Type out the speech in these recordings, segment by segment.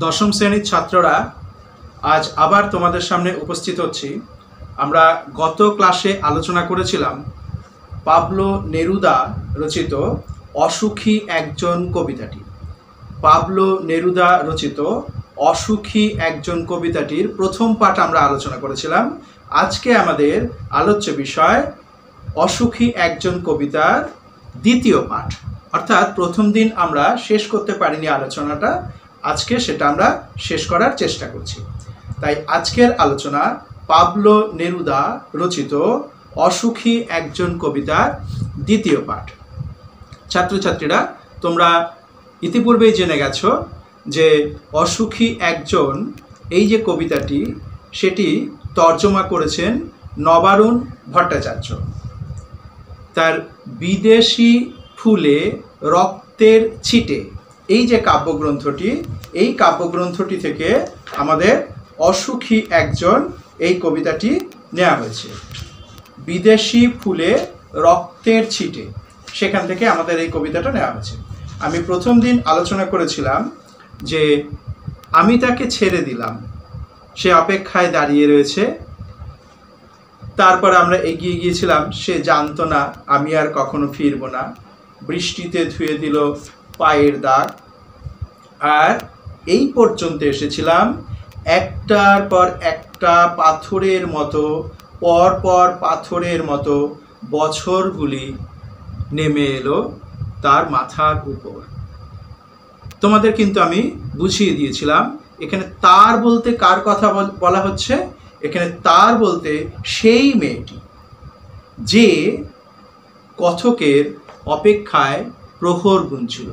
দশম শ্রেণীর ছাত্ররা আজ আবার তোমাদের সামনে উপস্থিত হচ্ছি। আমরা গত ক্লাসে আলোচনা করেছিলাম পাবলো নেরুদা রচিত অসুখী একজন কবিতাটি। পাবলো নেরুদা রচিত অসুখী একজন কবিতাটির প্রথম পাঠ আমরা আলোচনা করেছিলাম। আজকে আমাদের আলোচ্য বিষয় অসুখী একজন কবিতার দ্বিতীয় পাঠ, অর্থাৎ প্রথম দিন আমরা শেষ করতে পারিনি আলোচনাটা, আজকে সেটা আমরা শেষ করার চেষ্টা করছি। তাই আজকের আলোচনা পাবলো নেরুদা রচিত অসুখী একজন কবিতার দ্বিতীয় পাঠ। ছাত্রছাত্রীরা, তোমরা ইতিপূর্বেই জেনে গেছো যে অসুখী একজন এই যে কবিতাটি, সেটি তর্জমা করেছেন নবারুণ ভট্টাচার্য। তার বিদেশি ফুলে রক্তের ছিটে এই যে কাব্যগ্রন্থটি, এই কাব্যগ্রন্থটি থেকে আমাদের অসুখী একজন এই কবিতাটি নেওয়া হয়েছে। বিদেশি ফুলে রক্তের ছিটে, সেখান থেকে আমাদের এই কবিতাটা নেওয়া হয়েছে। আমি প্রথম দিন আলোচনা করেছিলাম যে আমি তাকে ছেড়ে দিলাম, সে অপেক্ষায় দাঁড়িয়ে রয়েছে। তারপর আমরা এগিয়ে গিয়েছিলাম, সে জানতো না আমি আর কখনো ফিরবো না। বৃষ্টিতে ধুয়ে দিল পায়ের দাগ। আর এই পর্যন্ত এসেছিলাম, একটার পর একটা পাথরের মতো, পর পর পাথরের মতো বছরগুলি নেমে এলো তার মাথার উপর। তোমাদের কিন্তু আমি বুঝিয়ে দিয়েছিলাম এখানে তার বলতে কার কথা বলা হচ্ছে। এখানে তার বলতে সেই মেয়েটি যে কথকের অপেক্ষায় প্রহর গুনছিল।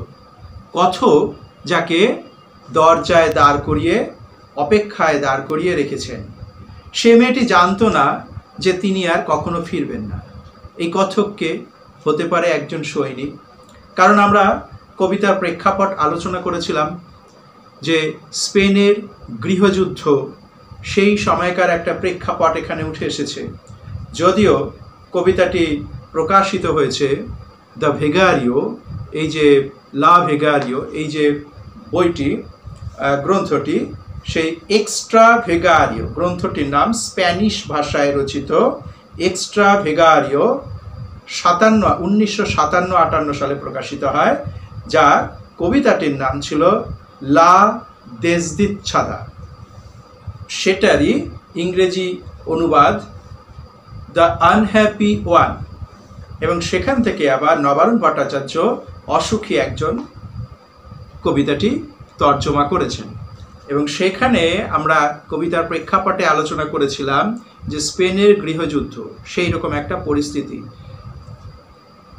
কথক যাকে দরজায় দাঁড় করিয়ে, অপেক্ষায় দাঁড় করিয়ে রেখেছেন, সে মেয়েটি জানতো না যে তিনি আর কখনো ফিরবেন না। এই কথককে হতে পারে একজন সৈনিক, কারণ আমরা কবিতার প্রেক্ষাপট আলোচনা করেছিলাম যে স্পেনের গৃহযুদ্ধ, সেই সময়কার একটা প্রেক্ষাপট এখানে উঠে এসেছে। যদিও কবিতাটি প্রকাশিত হয়েছে দ্য ভেগারিও, এই যে লা ভেগারিও, এই যে বইটি, গ্রন্থটি, সেই এক্সট্রা ভেগারিও গ্রন্থটির নাম স্প্যানিশ ভাষায় রচিত এক্সট্রা ভেগারিও 1957-58 সালে প্রকাশিত হয়, যার কবিতাটির নাম ছিল লা দেসদিচ্ছাদা। সেটারই ইংরেজি অনুবাদ দ্য আনহ্যাপি ওয়ান। এবং সেখান থেকে আবার নবারুণ ভট্টাচার্য অসুখী একজন কবিতাটি তর্জমা করেছেন। এবং সেখানে আমরা কবিতার প্রেক্ষাপটে আলোচনা করেছিলাম যে স্পেনের গৃহযুদ্ধ, সেই রকম একটা পরিস্থিতি।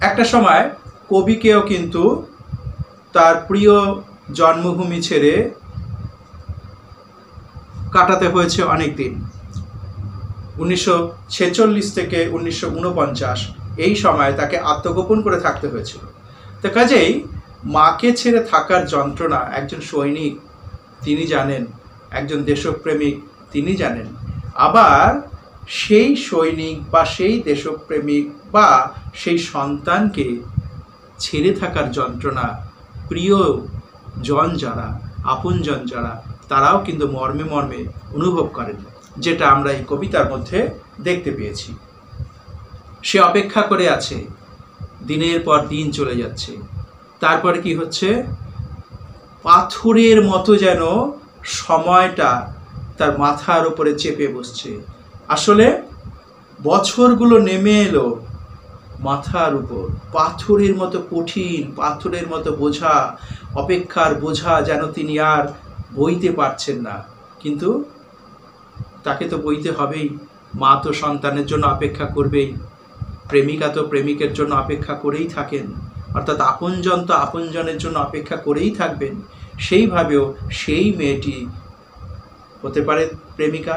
একটা সময় কবিকেও কিন্তু তার প্রিয় জন্মভূমি ছেড়ে কাটাতে হয়েছে অনেক দিন। 1946 থেকে 1949 এই সময় তাকে আত্মগোপন করে থাকতে হয়েছিল। তো কাজেই মাকে ছেড়ে থাকার যন্ত্রণা একজন সৈনিক তিনি জানেন, একজন দেশপ্রেমিক তিনি জানেন। আবার সেই সৈনিক বা সেই দেশপ্রেমিক বা সেই সন্তানকে ছেড়ে থাকার যন্ত্রণা প্রিয় জন যারা, আপনজন যারা, তারাও কিন্তু মর্মে মর্মে অনুভব করেন, যেটা আমরা এই কবিতার মধ্যে দেখতে পেয়েছি। সে অপেক্ষা করে আছে, দিনের পর দিন চলে যাচ্ছে। তারপরে কি হচ্ছে, পাথরের মতো যেন সময়টা তার মাথার উপরে চেপে বসছে। আসলে বছরগুলো নেমে এলো মাথার উপর, পাথরের মতো কঠিন, পাথরের মতো বোঝা, অপেক্ষার বোঝা যেন তিনি আর বইতে পারছেন না। কিন্তু তাকে তো বইতে হবেই। মা তো সন্তানের জন্য অপেক্ষা করবেই, প্রেমিকা তো প্রেমিকের জন্য অপেক্ষা করেই থাকেন, অর্থাৎ আপনজন তো আপনজনের জন্য অপেক্ষা করেই থাকবেন। সেইভাবেও সেই মেয়েটি হতে পারে প্রেমিকা,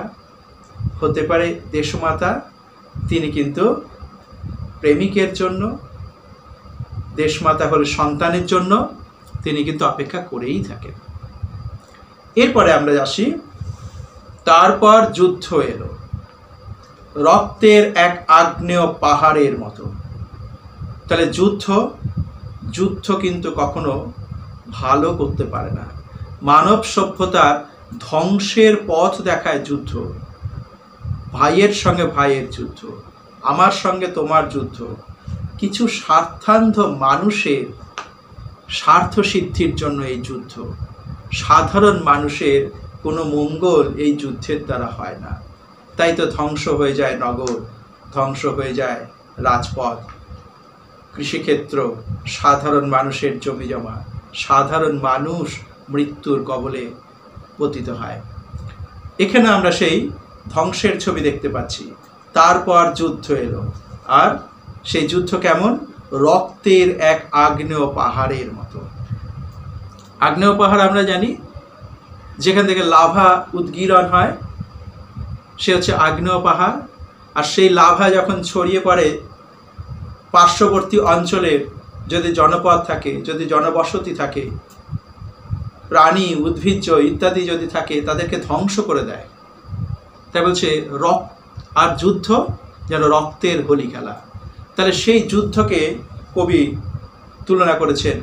হতে পারে দেশমাতা, তিনি কিন্তু প্রেমিকের জন্য, দেশমাতা হলে সন্তানের জন্য তিনি কিন্তু অপেক্ষা করেই থাকেন। এরপরে আমরা আসি, তারপর যুদ্ধ এলো রক্তের এক আগ্নেয় পাহাড়ের মতো। তাহলে যুদ্ধ কিন্তু কখনো ভালো করতে পারে না। মানব সভ্যতার ধ্বংসের পথ দেখায় যুদ্ধ। ভাইয়ের সঙ্গে ভাইয়ের যুদ্ধ, আমার সঙ্গে তোমার যুদ্ধ, কিছু স্বার্থান্ধ মানুষের স্বার্থ সিদ্ধির জন্য এই যুদ্ধ। সাধারণ মানুষের কোনো মঙ্গল এই যুদ্ধের দ্বারা হয় না। তাই তো ধ্বংস হয়ে যায় নগর, ধ্বংস হয়ে যায় রাজপথ, কৃষিক্ষেত্র, সাধারণ মানুষের জমি জমা, সাধারণ মানুষ মৃত্যুর কবলে পতিত হয়। এখানে আমরা সেই ধ্বংসের ছবি দেখতে পাচ্ছি। তারপর যুদ্ধ এলো, আর সেই যুদ্ধ কেমন? রক্তের এক আগ্নেয় পাহাড়ের মতো। আগ্নেয় পাহাড় আমরা জানি, যেখান থেকে লাভা উদ্গীরণ হয়, সে হচ্ছে আগ্নেয় পাহাড়। আর সেই লাভা যখন ছড়িয়ে পড়ে পার্শ্ববর্তী অঞ্চলের যদি জনপদ থাকে, যদি জনবসতি থাকে, প্রাণী উদ্ভিজ্জ ইত্যাদি যদি থাকে, তাদেরকে ধ্বংস করে দেয়। তাই বলছে রক্ত আর যুদ্ধ যেন রক্তের হোলি খেলা। তাহলে সেই যুদ্ধকে কবি তুলনা করেছেন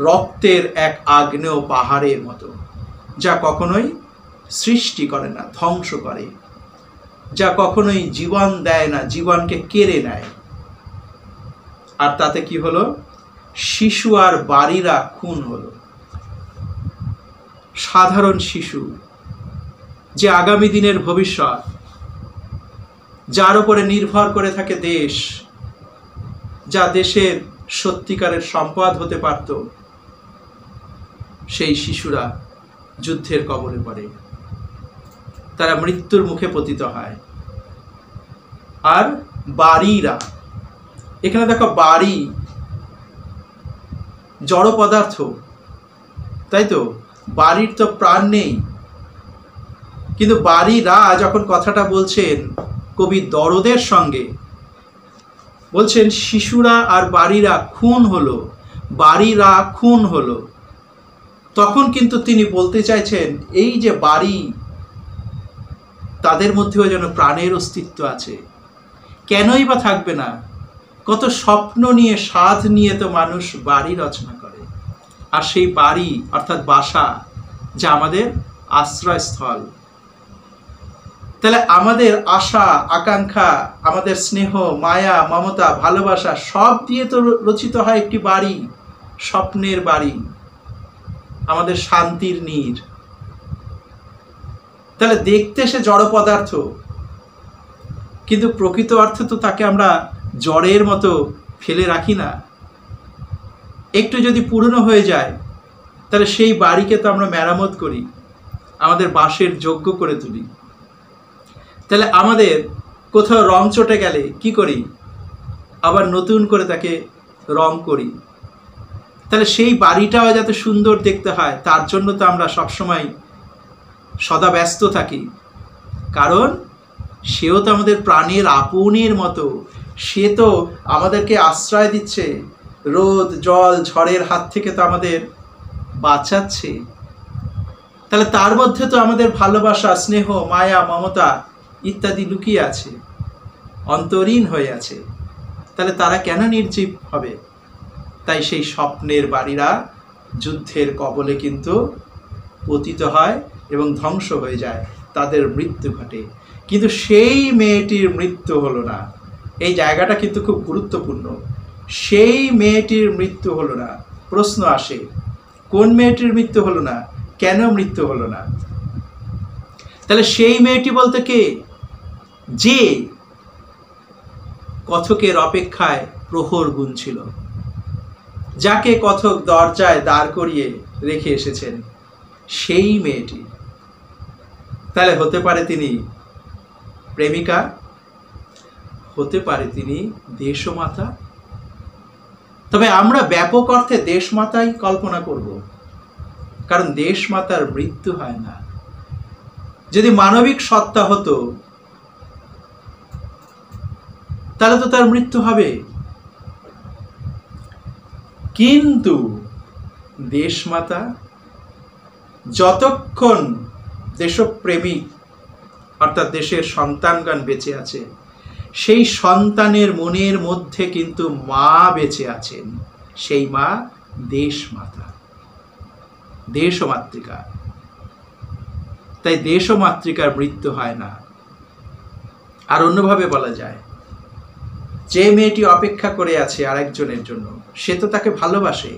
রক্তের এক আগ্নেয় পাহাড়ের মতো, যা কখনোই সৃষ্টি করে না, ধ্বংস করে, যা কখনোই জীবন দেয় না, জীবনকে কেড়ে নেয়। আর তাতে কি হলো? শিশু আর বাড়িরা খুন হলো। সাধারণ শিশু, যে আগামী দিনের ভবিষ্যৎ, যার উপরে নির্ভর করে থাকে দেশ, যা দেশের সত্যিকারের সম্পদ হতে পারত, সেই শিশুরা যুদ্ধের কবলে পড়ে, তারা মৃত্যুর মুখে পতিত হয়। আর বাড়িরা, এখানে দেখো বাড়ি জড় পদার্থ, তাই তো? বাড়ির তো প্রাণ নেই, কিন্তু বাড়িরা যখন কথাটা বলছেন কবি দরদের সঙ্গে বলছেন শিশুরা আর বাড়িরা খুন হলো, বাড়িরা খুন হলো, তখন কিন্তু তিনি বলতে চাইছেন এই যে বাড়ি, তাদের মধ্যেও যেন প্রাণের অস্তিত্ব আছে। কেনই বা থাকবে না? কত স্বপ্ন নিয়ে, সাধ নিয়ে তো মানুষ বাড়ি রচনা করে। আর সেই বাড়ি অর্থাৎ বাসা, যা আমাদের আশ্রয়স্থল। তাহলে আমাদের আশা আকাঙ্ক্ষা, আমাদের স্নেহ মায়া মমতা ভালোবাসা সব দিয়ে তো রচিত হয় একটি বাড়ি, স্বপ্নের বাড়ি, আমাদের শান্তির নীড়। তাহলে দেখতে সে জড় পদার্থ, কিন্তু প্রকৃত অর্থে তো তাকে আমরা জড়ের মতো ফেলে রাখি না। একটু যদি পুরনো হয়ে যায়, তাহলে সেই বাড়িকে তো আমরা মেরামত করি, আমাদের বাসের যোগ্য করে তুলি। তাহলে আমাদের কোথাও রং চটে গেলে কি করি? আবার নতুন করে তাকে রং করি। তাহলে সেই বাড়িটাও যাতে সুন্দর দেখতে হয়, তার জন্য তো আমরা সবসময় সদা ব্যস্ত থাকি। কারণ সেও তো আমাদের প্রাণের আপনের মতো, সে তো আমাদেরকে আশ্রয় দিচ্ছে, রোদ জল ঝড়ের হাত থেকে তো আমাদের বাঁচাচ্ছে। তাহলে তার মধ্যে তো আমাদের ভালোবাসা স্নেহ মায়া মমতা ইত্যাদি লুকিয়ে আছে, অন্তরীণ হয়ে আছে। তাহলে তারা কেন নির্জীব হবে? তাই সেই স্বপ্নের বাড়িরা যুদ্ধের কবলে কিন্তু পতিত হয় এবং ধ্বংস হয়ে যায়, তাদের মৃত্যু ঘটে। কিন্তু সেই মেয়েটির মৃত্যু হলো না। এই জায়গাটা কিন্তু খুব গুরুত্বপূর্ণ। সেই মেয়েটির মৃত্যু হলো না। প্রশ্ন আসে, কোন মেয়েটির মৃত্যু হলো না? কেন মৃত্যু হলো না? তাহলে সেই মেয়েটি বলতে কে? যে কথকের অপেক্ষায় প্রহর গুনছিল, যাকে কথক দরজায় দাঁড় করিয়ে রেখে এসেছেন, সেই মেয়েটি। তাহলে হতে পারে তিনি প্রেমিকা, হতে পারে তিনি দেশমাতা। তবে আমরা ব্যাপক অর্থে দেশমাতাই কল্পনা করব, কারণ দেশমাতার মৃত্যু হয় না। যদি মানবিক সত্তা হতো তাহলে তো তার মৃত্যু হবে। কিন্তু দেশমাতা যতক্ষণ দেশপ্রেমিক অর্থাৎ দেশের সন্তানগণ বেঁচে আছে, সেই সন্তানের মনের মধ্যে কিন্তু মা বেঁচে আছেন, সেই মা দেশমাতা। দেশমাতৃকা। তাই দেশমাতৃকার মৃত্যু হয় না। আর অন্যভাবে বলা যায়, যে মেয়েটি অপেক্ষা করে আছে আরেকজনের জন্য, সে তো তাকে ভালোবাসে।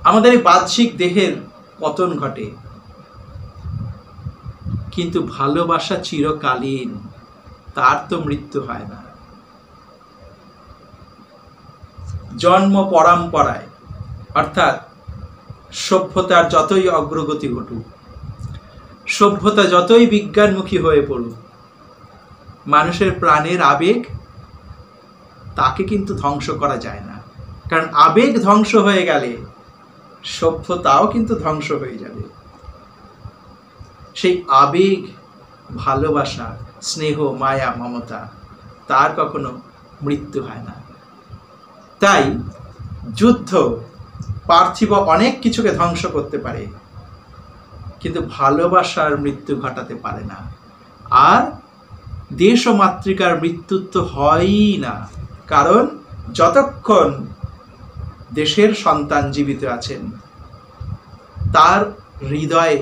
আমাদের এই বাহ্যিক দেহের পতন ঘটে, কিন্তু ভালোবাসা চিরকালীন, তার তো মৃত্যু হয় না। জন্ম পরম্পরায়, অর্থাৎ সভ্যতার যতই অগ্রগতি ঘটুক, সভ্যতা যতই বিজ্ঞানমুখী হয়ে পড়ুক, মানুষের প্রাণের আবেগ, তাকে কিন্তু ধ্বংস করা যায় না। কারণ আবেগ ধ্বংস হয়ে গেলে সভ্যতাও কিন্তু ধ্বংস হয়ে যাবে। সেই আবেগ, ভালোবাসা, স্নেহ, মায়া, মমতা, তার কখনো মৃত্যু হয় না। তাই যুদ্ধ পার্থিব অনেক কিছুকে ধ্বংস করতে পারে, কিন্তু ভালোবাসার মৃত্যু ঘটাতে পারে না। আর দেশ ও মাতৃকার মৃত্যু তো হয়ই না, কারণ যতক্ষণ দেশের সন্তান জীবিত আছেন, তার হৃদয়ে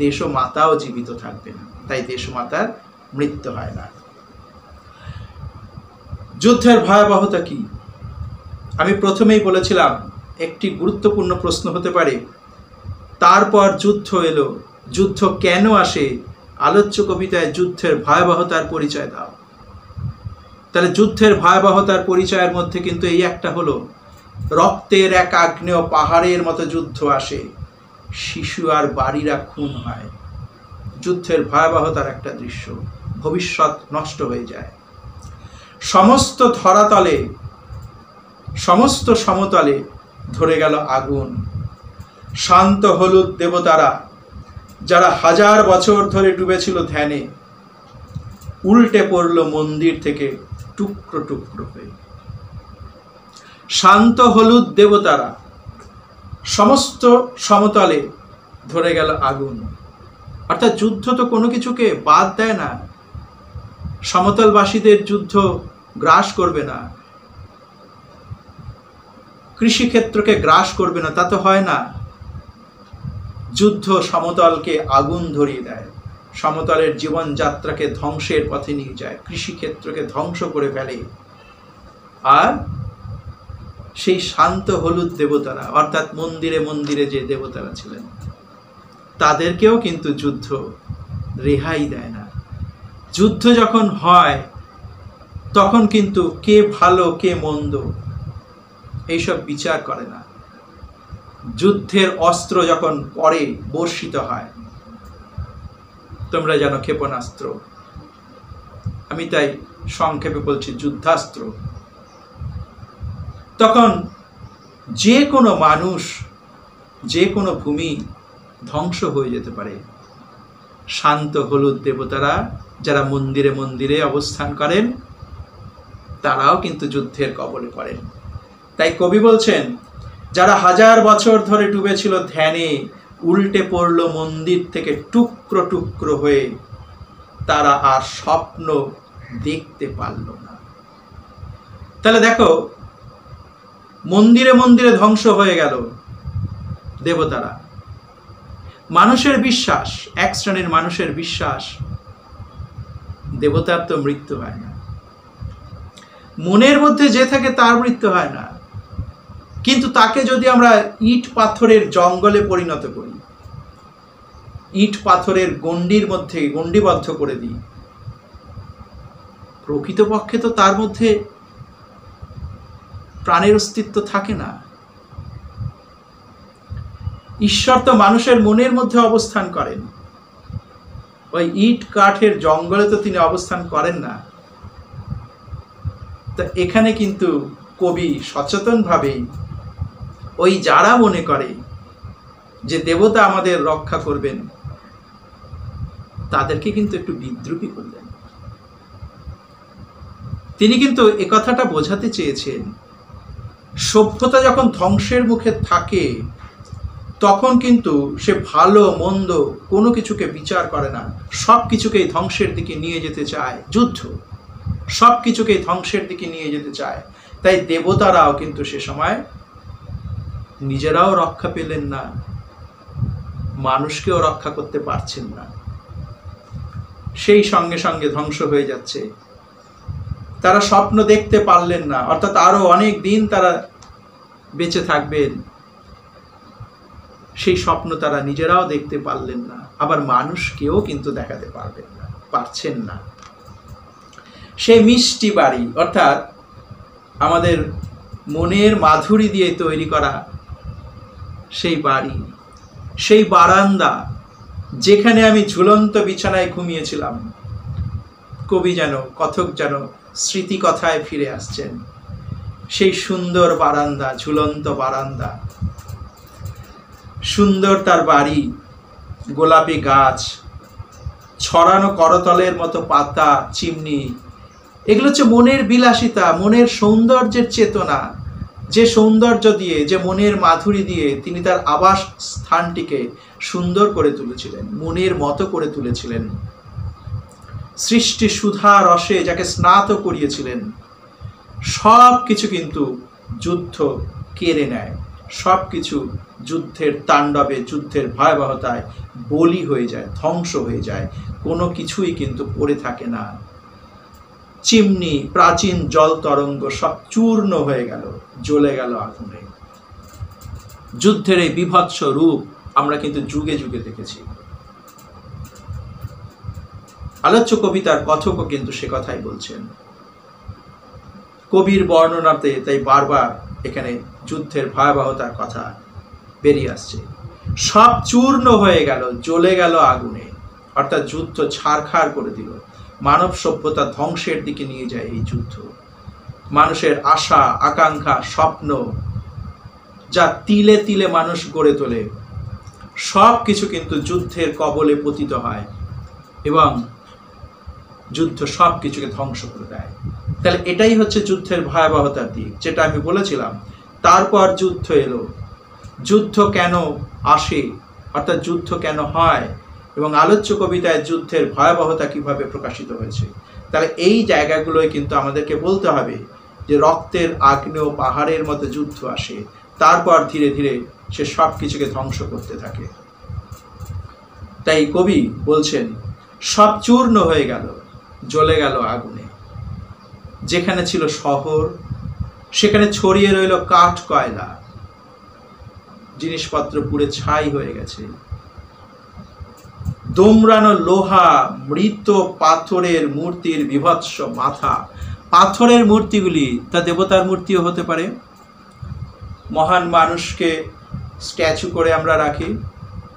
দেশ ও মাতাও জীবিত থাকবেন। তাই দেশ ও মাতার মৃত্যু হয় না। যুদ্ধের ভয়াবহতা কি? আমি প্রথমেই বলেছিলাম, একটি গুরুত্বপূর্ণ প্রশ্ন হতে পারে, তারপর যুদ্ধ এলো, যুদ্ধ কেন আসে? আলোচ্য কবিতায় যুদ্ধের ভয়াবহতার পরিচয় দাও। তাহলে যুদ্ধের ভয়াবহতার পরিচয়ের মধ্যে কিন্তু এই একটা হলো, রক্তের এক আগ্নেয় পাহাড়ের মতো যুদ্ধ আসে, শিশু আর বাড়িরা খুন হয়। যুদ্ধের ভয়াবহতার একটা দৃশ্য, ভবিষ্যৎ নষ্ট হয়ে যায়। সমস্ত ধরাতলে, সমস্ত সমতলে ধরে গেল আগুন। শান্ত হলুদ দেবতারা, যারা 1000 বছর ধরে ডুবেছিল ধ্যানে, উল্টে পড়ল মন্দির থেকে টুকরো টুকরো হয়ে। শান্ত হলুদ দেবতারা, সমস্ত সমতলে ধরে গেল আগুন। অর্থাৎ যুদ্ধ তো কোনো কিছুকে বাদ দেয় না। সমতলবাসীদের যুদ্ধ গ্রাস করবে না, কৃষিক্ষেত্রকে গ্রাস করবে না, তা তো হয় না। যুদ্ধ সমতলকে আগুন ধরিয়ে দেয়, সমতলের জীবনযাত্রাকে ধ্বংসের পথে নিয়ে যায়, কৃষিক্ষেত্রকে ধ্বংস করে ফেলে। আর সেই শান্ত হলুদ দেবতারা, অর্থাৎ মন্দিরে মন্দিরে যে দেবতারা ছিলেন, তাদেরকেও কিন্তু যুদ্ধ রেহাই দেয় না। যুদ্ধ যখন হয়, তখন কিন্তু কে ভালো কে মন্দ এইসব বিচার করে না। যুদ্ধের অস্ত্র যখন পরে বর্ষিত হয়, তোমরা জানো ক্ষেপণাস্ত্র, আমি তাই সংক্ষেপে বলছি যুদ্ধাস্ত্র, তখন যে কোনো মানুষ, যে কোনো ভূমি ধ্বংস হয়ে যেতে পারে। শান্ত হলুদ দেবতারা যারা মন্দিরে মন্দিরে অবস্থান করেন, তারাও কিন্তু যুদ্ধের কবলে পড়েন। তাই কবি বলছেন, যারা 1000 বছর ধরে ডুবেছিল ধ্যানে, উল্টে পড়ল মন্দির থেকে টুকরো টুকরো হয়ে, তারা আর স্বপ্ন দেখতে পারল না। তাহলে দেখো, মন্দিরে মন্দিরে ধ্বংস হয়ে গেল দেবতারা। মানুষের বিশ্বাস, এক শ্রেণীর মানুষের বিশ্বাস, দেবতার তো মৃত্যু হয় না। মনের মধ্যে যে থাকে তার মৃত্যু হয় না, কিন্তু তাকে যদি আমরা ইট পাথরের জঙ্গলে পরিণত করি, ইট পাথরের গণ্ডির মধ্যে গণ্ডিবদ্ধ করে দিই, প্রকৃতপক্ষে তো তার মধ্যে প্রাণের অস্তিত্ব থাকে না। ঈশ্বর তো মানুষের মনের মধ্যে অবস্থান করেন, ওই ইট কাঠের জঙ্গলে তো তিনি অবস্থান করেন না। তা এখানে কিন্তু কবি সচেতনভাবেই ওই যারা মনে করে যে দেবতা আমাদের রক্ষা করবেন, তাদেরকে কিন্তু একটু বিদ্রূপী করলেন। তিনি কিন্তু এ কথাটা বোঝাতে চেয়েছেন, সভ্যতা যখন ধ্বংসের মুখে থাকে, তখন কিন্তু সে ভালো মন্দ কোনো কিছুকে বিচার করে না, সব কিছুকেই ধ্বংসের দিকে নিয়ে যেতে চায়। যুদ্ধ সব কিছুকেই ধ্বংসের দিকে নিয়ে যেতে চায়। তাই দেবতারাও কিন্তু সে সময় নিজেরাও রক্ষা পেলেন না, মানুষকেও রক্ষা করতে পারছেন না, সেই সঙ্গে সঙ্গে ধ্বংস হয়ে যাচ্ছে। তারা স্বপ্ন দেখতে পারলেন না, অর্থাৎ আরো অনেক দিন তারা বেঁচে থাকবেন, সেই স্বপ্ন তারা নিজেরাও দেখতে পারলেন না, আবার মানুষকেও কিন্তু দেখাতে পারছেন না। সেই মিষ্টি বাড়ি, অর্থাৎ আমাদের মনের মাধুরী দিয়ে তৈরি করা সেই বাড়ি, সেই বারান্দা, যেখানে আমি ঝুলন্ত বিছানায় ঘুমিয়েছিলাম, কবি যেন, কথক যেন স্মৃতি কথায় ফিরে আসছেন। সেই সুন্দর বারান্দা, ঝুলন্ত বারান্দা, সুন্দর তার বাড়ি, গোলাপি গাছ, ছড়ানো করতলের মতো পাতা, চিমনি, এগুলো হচ্ছে মনের বিলাসিতা, মনের সৌন্দর্যের চেতনা। যে সৌন্দর্য দিয়ে, যে মনের মাধুরী দিয়ে তিনি তার আবাস স্থানটিকে সুন্দর করে তুলেছিলেন, মনের মতো করে তুলেছিলেন। সৃষ্টি সুধা রসে যাকে স্নাত করিয়েছিলেন, সব কিছু কিন্তু যুদ্ধ কেড়ে নেয়, সব কিছু যুদ্ধের তাণ্ডবে, যুদ্ধের ভয়াবহতায় বলি হয়ে যায়, ধ্বংস হয়ে যায়, কোনো কিছুই কিন্তু পড়ে থাকে না। চিমনি, প্রাচীন জল তরঙ্গ সব চূর্ণ হয়ে গেল, জ্বলে গেল আগুনে। যুদ্ধের এই বিভৎস রূপ আমরা কিন্তু যুগে যুগে দেখেছি। আলোচ্য কবিতার কথকও কিন্তু সে কথাই বলছেন। কবির বর্ণনাতে তাই বারবার এখানে যুদ্ধের ভয়াবহতার কথা বেরিয়ে আসছে। সব চূর্ণ হয়ে গেল, জ্বলে গেল আগুনে, অর্থাৎ যুদ্ধ ছারখার করে দিল। মানব সভ্যতা ধ্বংসের দিকে নিয়ে যায় এই যুদ্ধ। মানুষের আশা, আকাঙ্ক্ষা, স্বপ্ন, যা তিলে তিলে মানুষ গড়ে তোলে, সব কিছু কিন্তু যুদ্ধের কবলে পতিত হয় এবং যুদ্ধ সব কিছুকে ধ্বংস করে দেয়। তাহলে এটাই হচ্ছে যুদ্ধের ভয়াবহতার দিক, যেটা আমি বলেছিলাম। তারপর যুদ্ধ এলো। যুদ্ধ কেন আসে, অর্থাৎ যুদ্ধ কেন হয়, এবং আলোচ্য কবিতায় যুদ্ধের ভয়াবহতা কিভাবে প্রকাশিত হয়েছে। তাহলে এই জায়গাগুলোই কিন্তু আমাদেরকে বলতে হবে যে রক্তের আগ্নেয় পাহাড়ের মতো যুদ্ধ আসে, তারপর ধীরে ধীরে সে সব কিছুকে ধ্বংস করতে থাকে। তাই কবি বলছেন সব চূর্ণ হয়ে গেল, জ্বলে গেল আগুনে। যেখানে ছিল শহর, সেখানে ছড়িয়ে রইল কাঠ কয়লা, জিনিসপত্র পুড়ে ছাই হয়ে গেছে। দোমরানো লোহা, মৃত পাথরের মূর্তির বিভৎস মাথা। পাথরের মূর্তিগুলি তা দেবতার মূর্তিও হতে পারে। মহান মানুষকে স্ট্যাচু করে আমরা রাখি,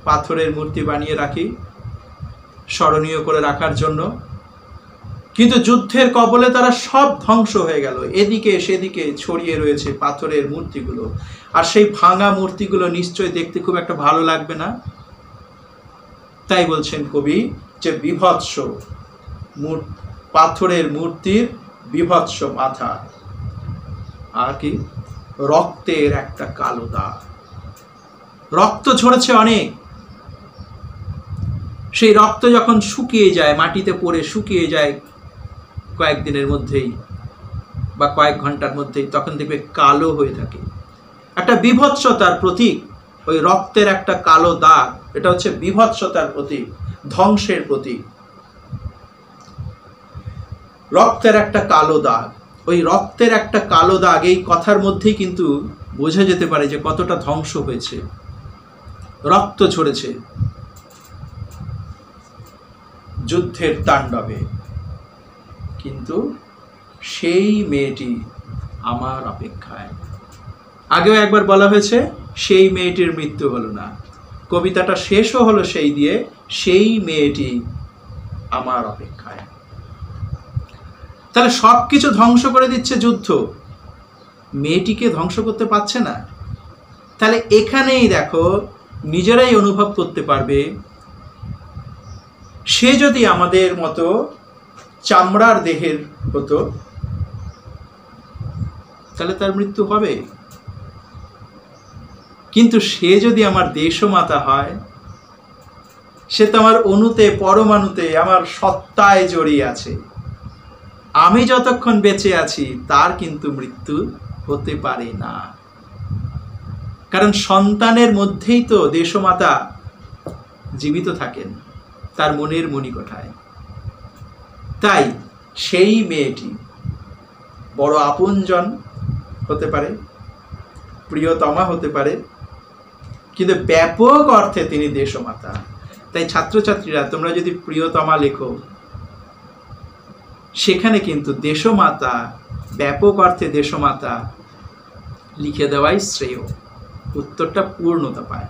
পাথরের মূর্তি বানিয়ে রাখি স্মরণীয় করে রাখার জন্য, কিন্তু যুদ্ধের কবলে তারা সব ধ্বংস হয়ে গেল। এদিকে সেদিকে ছড়িয়ে রয়েছে পাথরের মূর্তিগুলো, আর সেই ভাঙা মূর্তিগুলো নিশ্চয়ই দেখতে খুব একটা ভালো লাগবে না। তাই বলছেন কবি যে বিভৎস পাথরের মূর্তির বিভৎস মাথা, আর কি রক্তের একটা কালো দাগ। রক্ত ঝরেছে অনেক, সেই রক্ত যখন শুকিয়ে যায়, মাটিতে পড়ে শুকিয়ে যায় কয়েকদিনের মধ্যেই বা কয়েক ঘন্টার মধ্যেই, তখন দেখবে কালো হয়ে থাকে। একটা বিভৎসতার প্রতীক ওই রক্তের একটা কালো দাগ, এটা হচ্ছে বিভৎসতার প্রতীক, ধ্বংসের প্রতীক। রক্তের একটা কালো দাগ, ওই রক্তের একটা কালো দাগ, এই কথার মধ্যেই কিন্তু বোঝা যেতে পারে যে কতটা ধ্বংস হয়েছে, রক্ত ঝরেছে যুদ্ধের তাণ্ডবে। কিন্তু সেই মেয়েটি আমার অপেক্ষায়। আগেও একবার বলা হয়েছে সেই মেয়েটির মৃত্যু হলো না, কবিতাটা শেষও হলো সেই দিয়ে, সেই মেয়েটি আমার অপেক্ষায়। তাহলে সব কিছু ধ্বংস করে দিচ্ছে যুদ্ধ, মেয়েটিকে ধ্বংস করতে পারছে না। তাহলে এখানেই দেখো নিজেরাই অনুভব করতে পারবে, সে যদি আমাদের মতো চামড়ার দেহের হতো তাহলে তার মৃত্যু হবে, কিন্তু সে যদি আমার দেশমাতা হয়, সে তো আমার অণুতে, পরমাণুতে, আমার সত্তায় জড়িয়ে আছে। আমি যতক্ষণ বেঁচে আছি তার কিন্তু মৃত্যু হতে পারে না। কারণ সন্তানের মধ্যেই তো দেশমাতা জীবিত থাকেন, তার মনের মণিকোঠায়। তাই সেই মেয়েটি বড় আপনজন হতে পারে, প্রিয়তমা হতে পারে, কিন্তু ব্যাপক অর্থে তিনি দেশমাতা। তাই ছাত্রছাত্রীরা, তোমরা যদি প্রিয়তমা লেখো, সেখানে কিন্তু দেশমাতা, ব্যাপক অর্থে দেশমাতা লিখে দেওয়াই শ্রেয়। উত্তরটা পূর্ণতা পায়।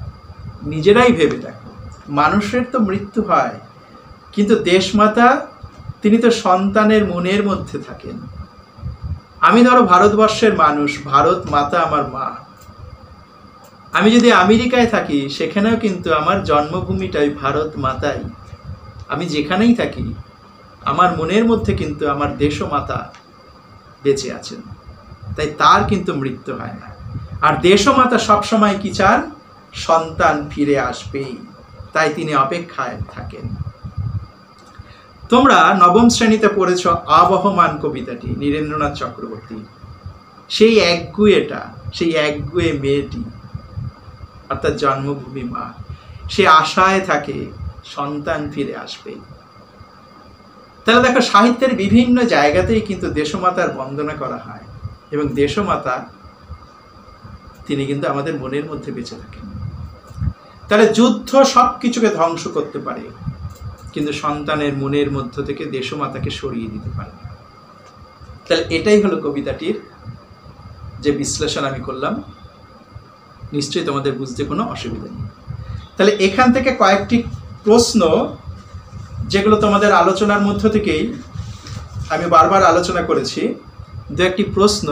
নিজেরাই ভেবে দেখো, মানুষের তো মৃত্যু হয়, কিন্তু দেশমাতা তিনি তো সন্তানের মনের মধ্যে থাকেন। আমি ধরো ভারতবর্ষের মানুষ, ভারত মাতা আমার মা। আমি যদি আমেরিকায় থাকি, সেখানেও কিন্তু আমার জন্মভূমিটাই ভারত মাতাই। আমি যেখানেই থাকি, আমার মনের মধ্যে কিন্তু আমার দেশমাতা বেঁচে আছেন। তাই তার কিন্তু মৃত্যু হয় না। আর দেশমাতা সবসময় কি চান? সন্তান ফিরে আসবেই, তাই তিনি অপেক্ষায় থাকেন। তোমরা নবম শ্রেণীতে পড়েছ আবহমান কবিতাটি, নীরেন্দ্রনাথ চক্রবর্তী। সেই একগুয়েটা, সেই একগুয়ে মেয়েটি, অর্থাৎ জন্মভূমি মা, সে আশায় থাকে সন্তান ফিরে আসবে। তাহলে দেখো, সাহিত্যের বিভিন্ন জায়গাতেই কিন্তু দেশমাতার বন্দনা করা হয়, এবং দেশমাতা তিনি কিন্তু আমাদের মনের মধ্যে বেঁচে থাকেন। তাহলে যুদ্ধ সব কিছুকে ধ্বংস করতে পারে, কিন্তু সন্তানের মনের মধ্য থেকে দেশমাতাকে সরিয়ে দিতে পারে না। তাহলে এটাই হলো কবিতাটির যে বিশ্লেষণ আমি করলাম। নিশ্চয়ই তোমাদের বুঝতে কোনো অসুবিধা নেই। তাহলে এখান থেকে কয়েকটি প্রশ্ন, যেগুলো তোমাদের আলোচনার মধ্য থেকেই আমি বারবার আলোচনা করেছি, দু একটি প্রশ্ন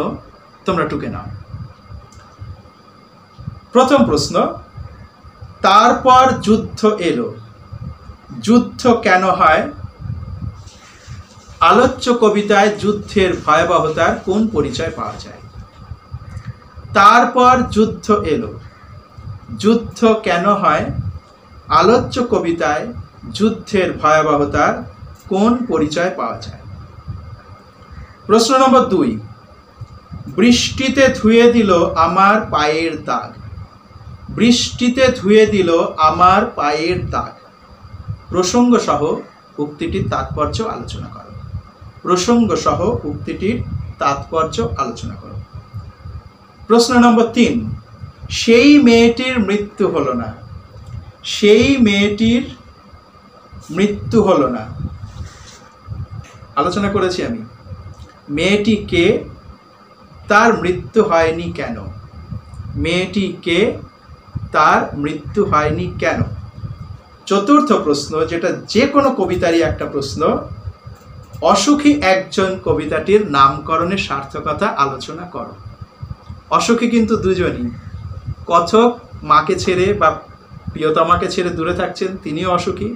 তোমরা টুকে নাও। প্রথম প্রশ্ন, তারপর যুদ্ধ এলো, যুদ্ধ কেন হয়? আলোচ্য কবিতায় যুদ্ধের ভয়াবহতার কোন পরিচয় পাওয়া যায়? তারপর যুদ্ধ এলো, যুদ্ধ কেন হয়? আলোচ্য কবিতায় যুদ্ধের ভয়াবহতার কোন পরিচয় পাওয়া যায়? প্রশ্ন নম্বর 2, বৃষ্টিতে ধুয়ে দিল আমার পায়ের দাগ। বৃষ্টিতে ধুয়ে দিল আমার পায়ের দাগ। প্রসঙ্গ সহ উক্তিটির তাৎপর্য আলোচনা করো। প্রসঙ্গ সহ উক্তিটির তাৎপর্য আলোচনা করো। প্রশ্ন নম্বর 3, সেই মেয়েটির মৃত্যু হলো না। সেই মেয়েটির মৃত্যু হলো না। আলোচনা করেছি আমি। মেয়েটি কে? তার মৃত্যু হয়নি কেন? মেয়েটি কে? তার মৃত্যু হয়নি কেন? চতুর্থ প্রশ্ন, যেটা যে কোনো কবিতারই একটা প্রশ্ন, অসুখী একজন কবিতাটির নামকরণের সার্থকতা আলোচনা করো। অসুখী কিন্তু দুজনই। কথক মাকে ছেড়ে বা প্রিয়তমাকে ছেড়ে দূরে থাকছেন, তিনিও অসুখী।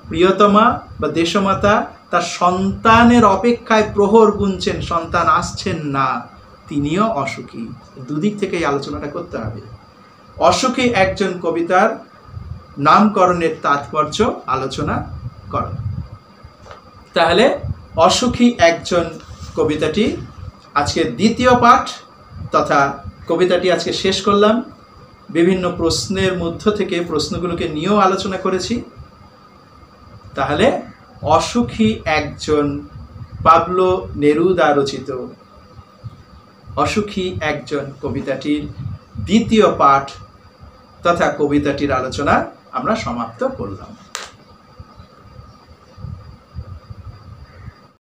প্রিয়তমা বা দেশমাতা তার সন্তানের অপেক্ষায় প্রহর গুনছেন, সন্তান আসছেন না, তিনিও অসুখী। দুদিক থেকে এই আলোচনাটা করতে হবে। অসুখী একজন কবিতার নামকরণের তাৎপর্য আলোচনা করো। তাহলে অসুখী একজন কবিতাটি আজকের দ্বিতীয় পাঠ, তথা কবিতাটি আজকে শেষ করলাম। বিভিন্ন প্রশ্নের মধ্য থেকে প্রশ্নগুলোকে নিয়েও আলোচনা করেছি। তাহলে অসুখী একজন পাবলো নেরুদা রচিত অসুখী একজন কবিতাটির দ্বিতীয় পাঠ তথা কবিতাটির আলোচনা আমরা সমাপ্ত করলাম।